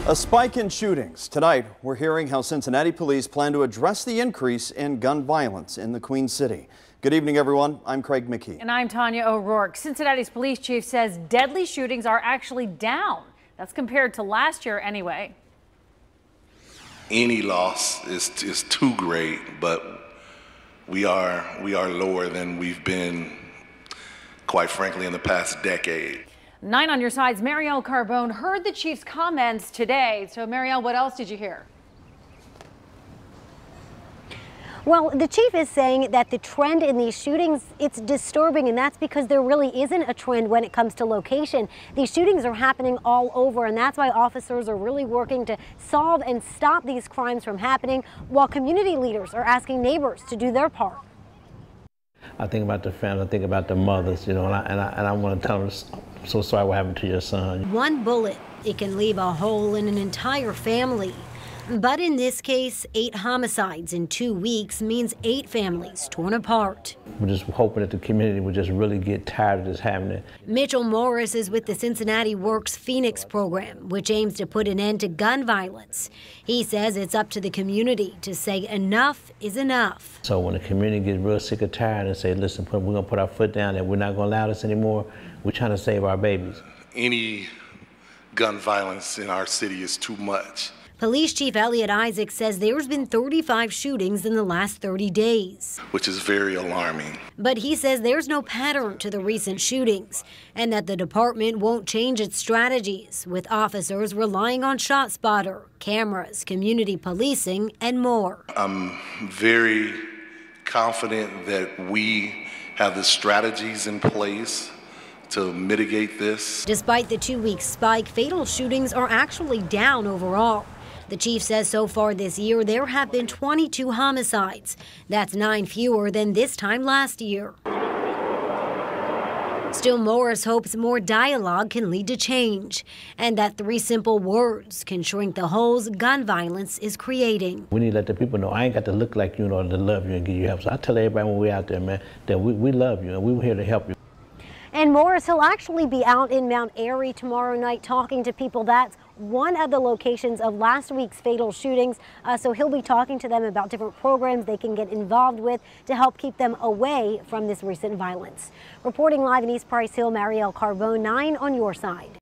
A spike in shootings. Tonight, we're hearing how Cincinnati police plan to address the increase in gun violence in the Queen City. Good evening, everyone. I'm Craig McKee. And I'm Tanya O'Rourke. Cincinnati's police chief says deadly shootings are actually down. That's compared to last year anyway. Any loss is too great, but we are lower than we've been, quite frankly, in the past decade. 9 on your side's Marielle Carbone heard the chief's comments today. So Marielle, what else did you hear? Well, the chief is saying that the trend in these shootings, it's disturbing, and that's because there really isn't a trend when it comes to location. These shootings are happening all over, and that's why officers are really working to solve and stop these crimes from happening, while community leaders are asking neighbors to do their part. I think about the family, I think about the mothers, you know, and I want to tell them, I'm so sorry what happened to your son. One bullet, it can leave a hole in an entire family. But in this case, 8 homicides in 2 weeks means 8 families torn apart. We're just hoping that the community would just really get tired of this happening. Mitchell Morris is with the Cincinnati Works Phoenix program, which aims to put an end to gun violence. He says it's up to the community to say enough is enough. So when the community gets real sick or tired and say, listen, we're going to put our foot down and we're not going to allow this anymore, we're trying to save our babies. Any gun violence in our city is too much. Police Chief Eliot Isaac says there's been 35 shootings in the last 30 days. Which is very alarming. But he says there's no pattern to the recent shootings and that the department won't change its strategies, with officers relying on ShotSpotter, cameras, community policing, and more. I'm very confident that we have the strategies in place to mitigate this. Despite the 2-week spike, fatal shootings are actually down overall. The chief says so far this year there have been 22 homicides. That's 9 fewer than this time last year. Still, Morris hopes more dialogue can lead to change, and that 3 simple words can shrink the holes gun violence is creating. We need to let the people know I ain't got to look like you in order to love you and give you help. So I tell everybody when we're out there, man, that we love you and we're here to help you. And Morris, he'll actually be out in Mount Airy tomorrow night talking to people. That's one of the locations of last week's fatal shootings. So he'll be talking to them about different programs they can get involved with to help keep them away from this recent violence. Reporting live in East Price Hill, Marielle Carbone, 9 on your side.